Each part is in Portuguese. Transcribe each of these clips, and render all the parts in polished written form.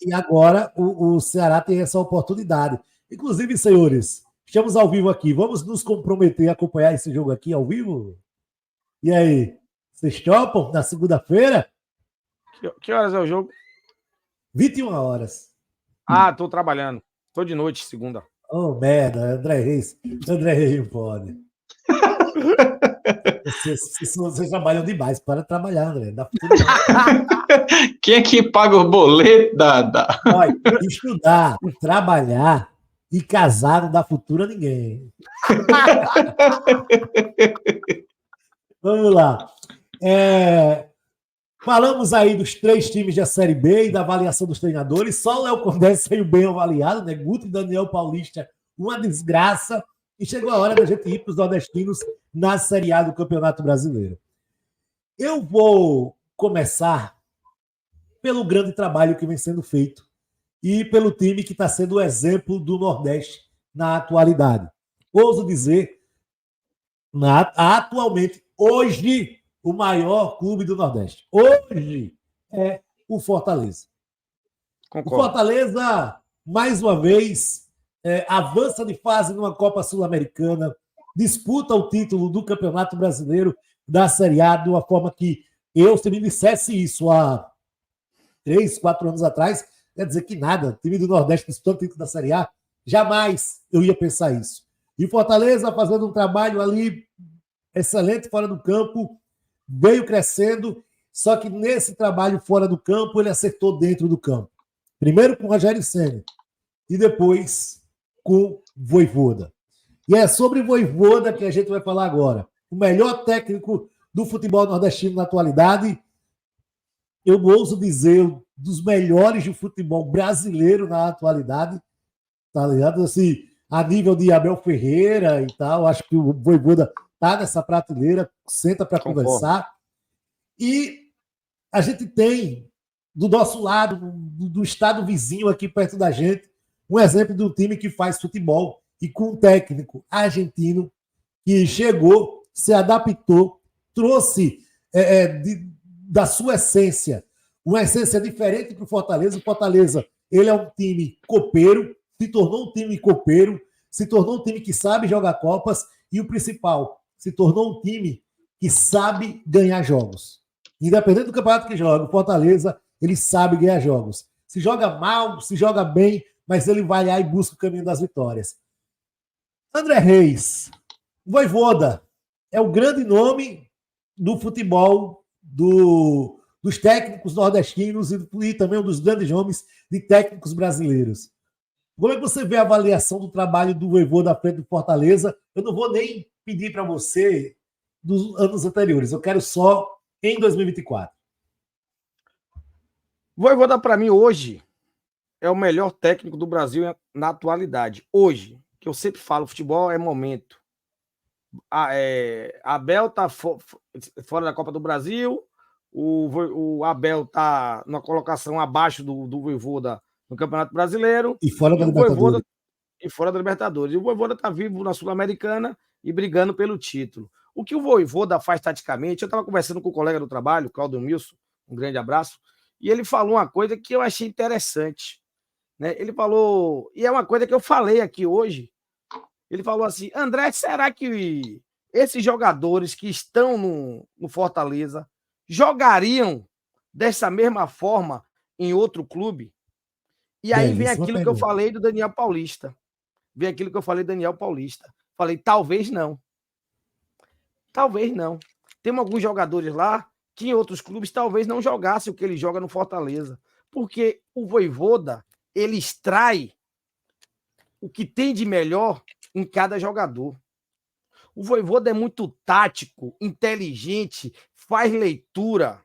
E agora o Ceará tem essa oportunidade. Inclusive, senhores, estamos ao vivo aqui. Vamos nos comprometer a acompanhar esse jogo aqui ao vivo? E aí? Vocês topam na segunda-feira? Que horas é o jogo? 21 horas. Tô trabalhando. Tô de noite, segunda. Oh, merda, André Reis não pode. Vocês trabalham demais. Para de trabalhar, André. Dá futuro não. Quem é que paga o boleto da... Olha, estudar, trabalhar e casar não dá futuro a ninguém. Vamos lá. Falamos aí dos 3 times da Série B e da avaliação dos treinadores. Só o Léo Condé saiu bem avaliado, né? Guto e Daniel Paulista, uma desgraça. E chegou a hora da gente ir para os nordestinos na Série A do Campeonato Brasileiro. Eu vou começar pelo grande trabalho que vem sendo feito e pelo time que está sendo o exemplo do Nordeste na atualidade. Ouso dizer, atualmente, hoje, o maior clube do Nordeste. Hoje é o Fortaleza. Concordo. O Fortaleza, mais uma vez, avança de fase numa Copa Sul-Americana, disputa o título do Campeonato Brasileiro da Série A de uma forma que se me dissesse isso há 3, 4 anos atrás, quer dizer que nada, o time do Nordeste disputando o título da Série A, jamais eu ia pensar isso. E o Fortaleza fazendo um trabalho ali excelente fora do campo, veio crescendo, só que nesse trabalho fora do campo, ele acertou dentro do campo. Primeiro com o Rogério Ceni e depois com Vojvoda. E é sobre Vojvoda que a gente vai falar agora. O melhor técnico do futebol nordestino na atualidade, eu ouso dizer, dos melhores do futebol brasileiro na atualidade, tá ligado? Assim, a nível de Abel Ferreira e tal, acho que o Vojvoda tá nessa prateleira, senta para conversar. E a gente tem, do nosso lado, do estado vizinho aqui perto da gente, um exemplo de um time que faz futebol e com um técnico argentino que chegou, se adaptou, trouxe da sua essência, uma essência diferente para o Fortaleza. O Fortaleza, ele é um time copeiro, se tornou um time copeiro, se tornou um time que sabe jogar Copas e o principal, se tornou um time que sabe ganhar jogos. Independente do campeonato que joga, o Fortaleza, ele sabe ganhar jogos. Se joga mal, se joga bem, mas ele vai lá e busca o caminho das vitórias. André Reis, Vojvoda, é o grande nome do futebol dos técnicos nordestinos e também um dos grandes nomes de técnicos brasileiros. Como é que você vê a avaliação do trabalho do Vojvoda à frente do Fortaleza? Eu não vou nem pedir para você dos anos anteriores, eu quero só em 2024. Vojvoda, para mim, hoje, é o melhor técnico do Brasil na atualidade. Hoje, que eu sempre falo, futebol é momento. Abel tá fora da Copa do Brasil, o Abel tá na colocação abaixo do Vojvoda no Campeonato Brasileiro. E fora da Libertadores. E fora da Libertadores. E o Vojvoda tá vivo na Sul-Americana e brigando pelo título. O que o Vojvoda faz taticamente, eu estava conversando com o colega do trabalho, Claudio Milson, um grande abraço, e ele falou uma coisa que eu achei interessante. Né? Ele falou, e é uma coisa que eu falei aqui hoje, ele falou assim, André, será que esses jogadores que estão no Fortaleza jogariam dessa mesma forma em outro clube? E aí vem aquilo que eu falei do Daniel Paulista. Falei, talvez não. Talvez não. Tem alguns jogadores lá que em outros clubes talvez não jogassem o que ele joga no Fortaleza. Porque o Vojvoda, ele extrai o que tem de melhor em cada jogador. O Vojvoda é muito tático, inteligente, faz leitura.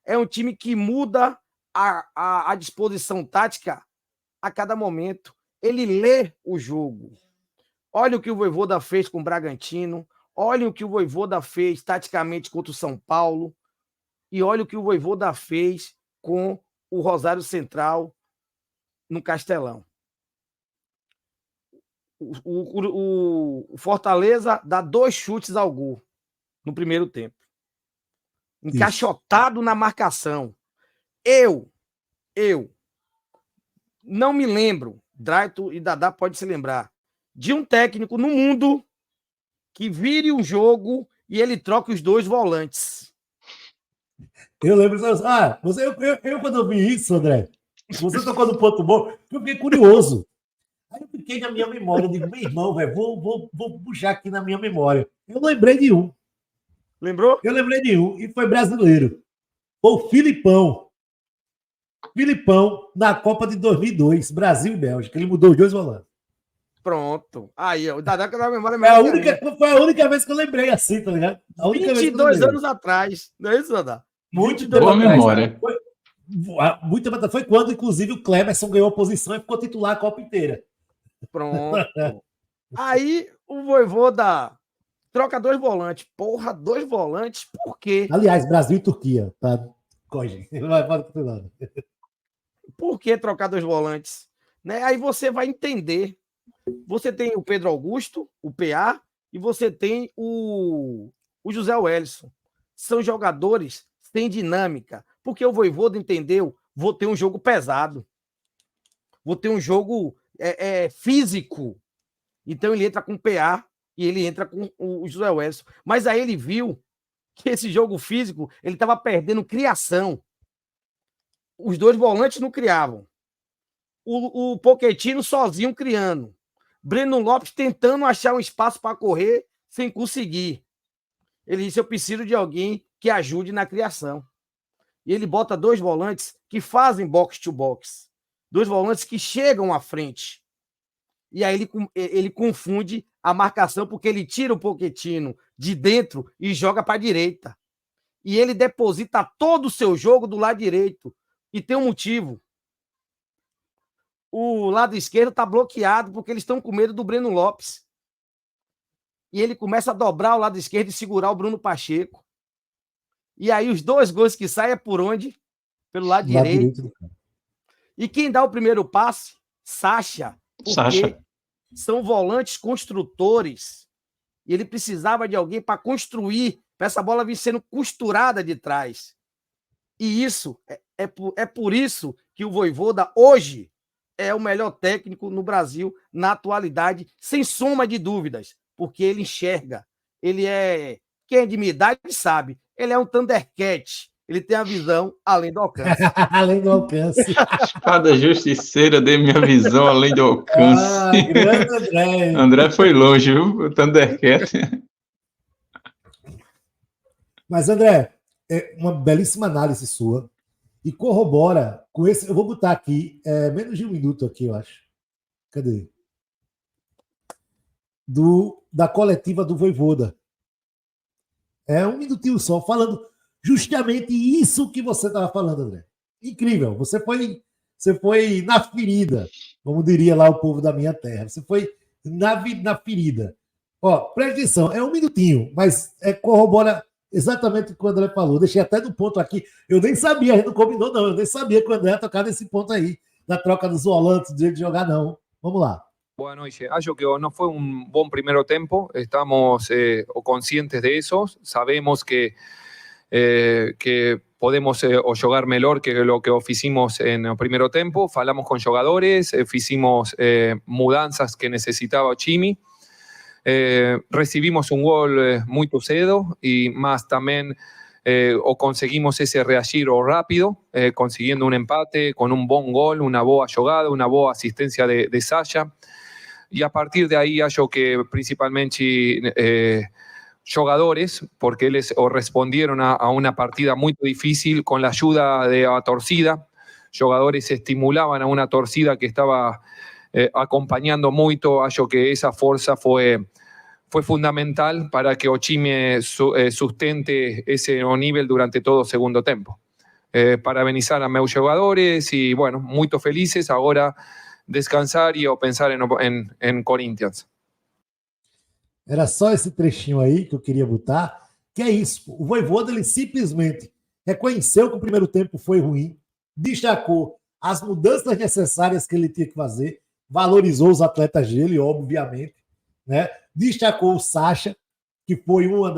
É um time que muda a disposição tática a cada momento. Ele lê o jogo. Olha o que o Vojvoda fez com o Bragantino. Olha o que o Vojvoda fez taticamente contra o São Paulo. E olha o que o Vojvoda fez com o Rosário Central no Castelão. O Fortaleza dá 2 chutes ao gol no primeiro tempo. Encaixotado na marcação. Eu não me lembro, Draito e Dadá pode se lembrar, de um técnico no mundo que vire um jogo e ele troca os 2 volantes. Eu lembro. Quando eu vi isso, André, você tocou no ponto bom, eu fiquei curioso. Aí eu fiquei na minha memória, eu digo, meu irmão, velho, vou puxar aqui na minha memória. Eu lembrei de um. Lembrou? Eu lembrei de um, e foi brasileiro. Foi o Filipão. Filipão, na Copa de 2002, Brasil e Bélgica. Ele mudou os 2 volantes. Pronto. Aí, o Dadá que na memória Foi a única vez que eu lembrei assim, tá ligado? A única 22 anos atrás. Não é isso, Dadá? Muito boa memória. Foi quando, inclusive, o Cleberson ganhou a posição e ficou titular a Copa inteira. Pronto. Aí o Vojvoda troca 2 volantes. Porra, 2 volantes, por quê? Aliás, Brasil e Turquia. Tá? Corre. Vai continuar. Por que trocar 2 volantes? Né? Aí você vai entender. Você tem o Pedro Augusto, o PA, e você tem o José Wellison. São jogadores sem dinâmica. Porque o Vojvoda entendeu, vou ter um jogo pesado. Vou ter um jogo físico. Então ele entra com o PA e ele entra com o José Wellison. Mas aí ele viu que esse jogo físico, ele estava perdendo criação. Os 2 volantes não criavam. O Pochettino sozinho criando. Breno Lopes tentando achar um espaço para correr sem conseguir. Ele disse, eu preciso de alguém que ajude na criação. E ele bota 2 volantes que fazem box-to-box. 2 volantes que chegam à frente. E aí ele confunde a marcação porque ele tira o Pochettino de dentro e joga para a direita. E ele deposita todo o seu jogo do lado direito. E tem um motivo. O lado esquerdo está bloqueado porque eles estão com medo do Breno Lopes. E ele começa a dobrar o lado esquerdo e segurar o Bruno Pacheco. E aí os 2 gols que saem é por onde? Pelo lado direito. E quem dá o primeiro passe? Sacha. Porque são volantes construtores. E ele precisava de alguém para construir, para essa bola vir sendo costurada de trás. E isso é por isso que o Vojvoda hoje é o melhor técnico no Brasil na atualidade, sem soma de dúvidas, porque ele enxerga. Ele quem é de minha idade sabe, ele é um Thundercat. Ele tem a visão além do alcance. Além do alcance. Espada justiceira de minha visão além do alcance. Grande André. André foi longe, viu? O Thundercat. Mas, André, é uma belíssima análise sua e corrobora com esse. Eu vou botar aqui, menos de 1 minuto aqui, eu acho. Cadê? Da coletiva do Vojvoda. É 1 minutinho só, falando justamente isso que você estava falando, André. Incrível. Você foi na ferida, como diria lá o povo da minha terra. Você foi na ferida. Ó, presta atenção, é 1 minutinho, mas corrobora exatamente o que o André falou. Deixei até no ponto aqui. Eu nem sabia, a gente não combinou, não. Eu nem sabia que o André ia tocar nesse ponto aí, da troca dos volantes, de jogar, não. Vamos lá. Boa noche. Acho que no fue un buen primer tiempo. Estamos conscientes de eso. Sabemos que podemos o jugar mejor que lo que hicimos en el primer tiempo. Falamos con jugadores, hicimos mudanzas que necesitaba Chimi. Recibimos un gol muy cedo y más también o conseguimos ese reagiro rápido, consiguiendo un empate con un buen gol, una boa jugada, una boa asistencia de Sasha. Y a partir de ahí, acho que principalmente jugadores, porque ellos respondieron a una partida muy difícil con la ayuda de la torcida. Jugadores estimulaban a una torcida que estaba acompañando mucho. Acho que esa fuerza fue fundamental para que Ochime sustente ese nivel durante todo el segundo tiempo. Parabenizar a meus jugadores y, bueno, muy felices. Ahora descansar e pensar em Corinthians. Era só esse trechinho aí que eu queria botar, que é isso. O Vojvoda, ele simplesmente reconheceu que o primeiro tempo foi ruim, destacou as mudanças necessárias que ele tinha que fazer, valorizou os atletas dele, obviamente, né? Destacou o Sasha, que foi uma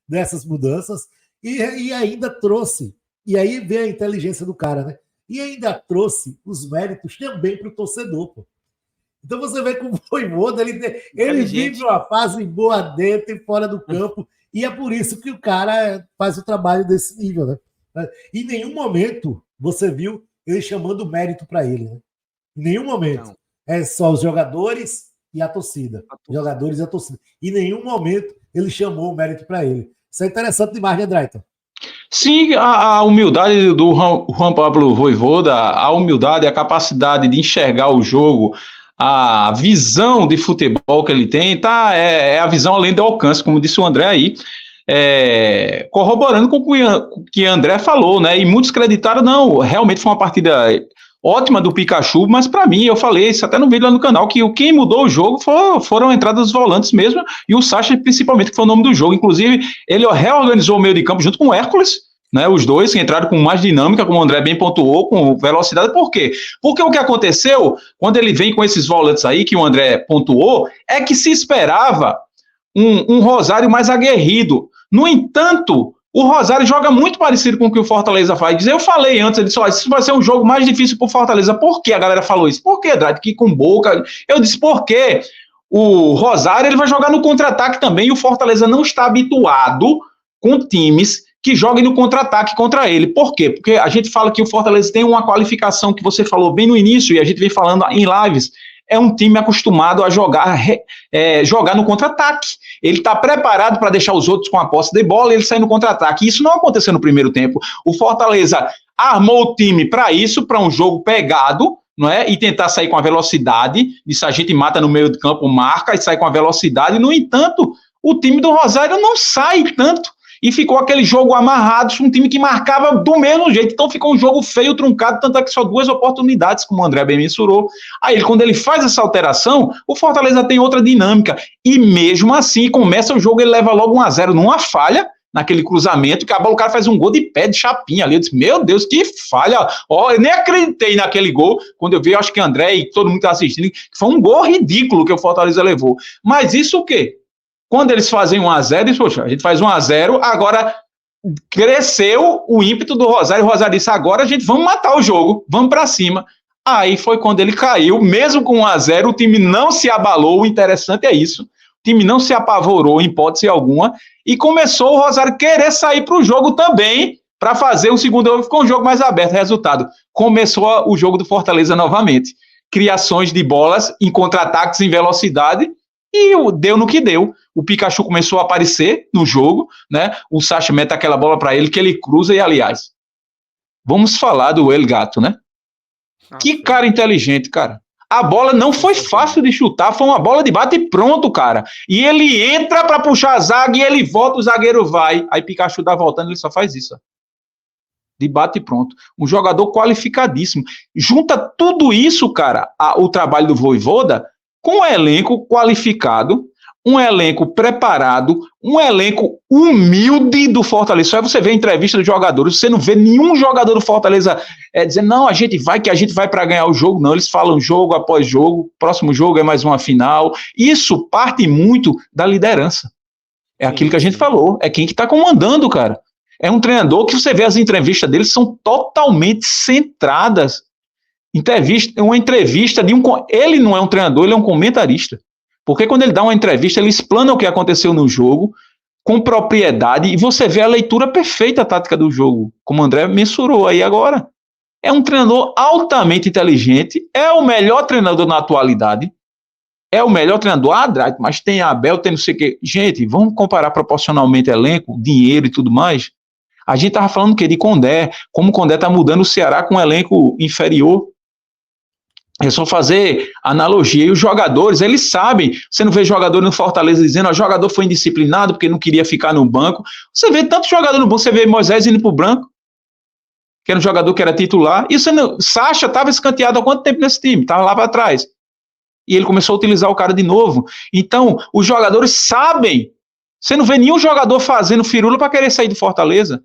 dessas mudanças, e ainda trouxe, e aí vem a inteligência do cara, né? e ainda trouxe os méritos também para o torcedor, pô. Então você vê que o Vojvoda, ele vive uma fase boa dentro e fora do campo, e é por isso que o cara faz o trabalho desse nível, né? Em nenhum momento você viu ele chamando mérito para ele, né? Em nenhum momento. Não. É só os jogadores e a torcida. Jogadores e a torcida. Em nenhum momento ele chamou o mérito para ele. Isso é interessante demais, né, Drayton? Sim, a humildade do Juan Pablo Vojvoda, a humildade, a capacidade de enxergar o jogo, a visão de futebol que ele tem, é a visão além do alcance, como disse o André aí, corroborando com o que o André falou, né? E muitos acreditaram, não, realmente foi uma partida ótima do Pikachu, mas para mim, eu falei isso até no vídeo lá no canal, que quem mudou o jogo foram a entrada dos volantes mesmo, e o Sacha principalmente, que foi o nome do jogo. Inclusive, ele reorganizou o meio de campo junto com o Hércules, né, os dois que entraram com mais dinâmica, como o André bem pontuou, com velocidade. Por quê? Porque o que aconteceu, quando ele vem com esses volantes aí, que o André pontuou, é que se esperava um Rosário mais aguerrido. No entanto, o Rosário joga muito parecido com o que o Fortaleza faz. Eu falei antes, eu disse, isso vai ser um jogo mais difícil para o Fortaleza. Por que a galera falou isso? Por que, Drake? Que com boca. Eu disse, por quê? O Rosário ele vai jogar no contra-ataque também, e o Fortaleza não está habituado com times que joguem no contra-ataque contra ele. Por quê? Porque a gente fala que o Fortaleza tem uma qualificação que você falou bem no início, e a gente vem falando em lives, é um time acostumado a jogar no contra-ataque. Ele está preparado para deixar os outros com a posse de bola e ele sai no contra-ataque. Isso não aconteceu no primeiro tempo. O Fortaleza armou o time para isso, para um jogo pegado, não é? E tentar sair com a velocidade. Isso a gente mata no meio do campo, marca e sai com a velocidade. No entanto, o time do Rosário não sai tanto. E ficou aquele jogo amarrado, um time que marcava do mesmo jeito. Então ficou um jogo feio, truncado, tanto é que só 2 oportunidades, como o André bem mensurou. Aí, quando ele faz essa alteração, o Fortaleza tem outra dinâmica. E mesmo assim, começa o jogo, ele leva logo 1-0 numa falha, naquele cruzamento, que a bola, o cara faz um gol de pé de chapinha ali. Eu disse, meu Deus, que falha. Eu nem acreditei naquele gol, quando eu vi, acho que André e todo mundo que está assistindo, que foi um gol ridículo que o Fortaleza levou. Mas isso o quê? Quando eles fazem 1-0, eles, poxa, a gente faz 1-0, agora cresceu o ímpeto do Rosário. O Rosário disse, agora a gente vamos matar o jogo, vamos para cima. Aí foi quando ele caiu, mesmo com 1-0, o time não se abalou, o interessante é isso. O time não se apavorou, em hipótese alguma, e começou o Rosário querer sair para o jogo também, para fazer um segundo jogo, ficou um jogo mais aberto. Resultado, começou o jogo do Fortaleza novamente. Criações de bolas em contra-ataques, em velocidade, e deu no que deu. O Pikachu começou a aparecer no jogo, né? O Sacha mete aquela bola para ele, que ele cruza, e aliás, vamos falar do El Gato, né? Que cara inteligente, cara. A bola não foi fácil de chutar, foi uma bola de bate e pronto, cara. E ele entra para puxar a zaga e ele volta, o zagueiro vai. Aí Pikachu dá voltando, ele só faz isso, ó. De bate e pronto. Um jogador qualificadíssimo. Junta tudo isso, cara, o trabalho do Vojvoda, com um elenco qualificado, um elenco preparado, um elenco humilde do Fortaleza. Só você vê a entrevista dos jogadores, você não vê nenhum jogador do Fortaleza dizendo, não, a gente vai para ganhar o jogo. Não, eles falam jogo após jogo, próximo jogo é mais uma final. Isso parte muito da liderança. É aquilo que a gente falou, é quem que está comandando, cara. É um treinador que você vê as entrevistas dele são totalmente centradas. Uma entrevista de ele não é um treinador, ele é um comentarista. Porque quando ele dá uma entrevista, ele explana o que aconteceu no jogo com propriedade e você vê a leitura perfeita tática do jogo, como o André mensurou aí agora. É um treinador altamente inteligente, é o melhor treinador na atualidade, é o melhor treinador, mas tem Abel, tem não sei o quê. Gente, vamos comparar proporcionalmente elenco, dinheiro e tudo mais. A gente estava falando o quê? De Condé, como o Condé está mudando o Ceará com um elenco inferior. É só fazer analogia. E os jogadores, eles sabem. Você não vê jogador no Fortaleza dizendo, o jogador foi indisciplinado porque não queria ficar no banco. Você vê tanto jogador no banco, você vê Moisés indo pro branco, que era um jogador que era titular. E Sacha estava escanteado há quanto tempo nesse time? Estava lá para trás. E ele começou a utilizar o cara de novo. Então, os jogadores sabem. Você não vê nenhum jogador fazendo firula para querer sair do Fortaleza.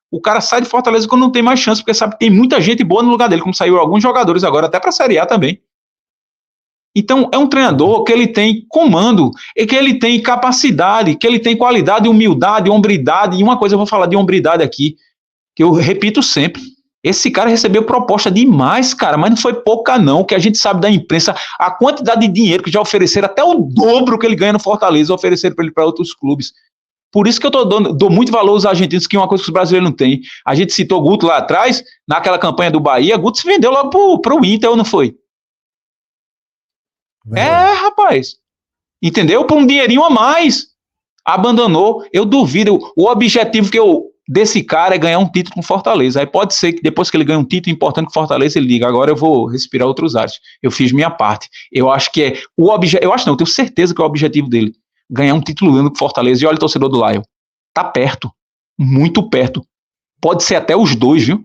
O cara sai de Fortaleza quando não tem mais chance, porque sabe que tem muita gente boa no lugar dele, como saiu alguns jogadores agora, até para a Série A também. Então, é um treinador que ele tem comando, e que ele tem capacidade, que ele tem qualidade, humildade, hombridade. E uma coisa eu vou falar de hombridade aqui, que eu repito sempre. Esse cara recebeu proposta demais, cara, mas não foi pouca não, que a gente sabe da imprensa, a quantidade de dinheiro que já ofereceram, até o dobro que ele ganha no Fortaleza, ofereceram para ele para outros clubes. Por isso que eu dou muito valor aos argentinos, que é uma coisa que os brasileiros não têm. A gente citou Guto lá atrás, naquela campanha do Bahia, Guto se vendeu logo pro Inter, ou não foi? Rapaz. Entendeu? Por um dinheirinho a mais. Abandonou. Eu duvido. O objetivo desse cara é ganhar um título com Fortaleza. Aí pode ser que depois que ele ganha um título importante com Fortaleza, ele diga, agora eu vou respirar outros ares. Eu fiz minha parte. Eu acho que é o objetivo. Eu acho não, eu tenho certeza que é o objetivo dele. Ganhar um título grande com Fortaleza. E olha o torcedor do Lion. Tá perto. Muito perto. Pode ser até os dois, viu?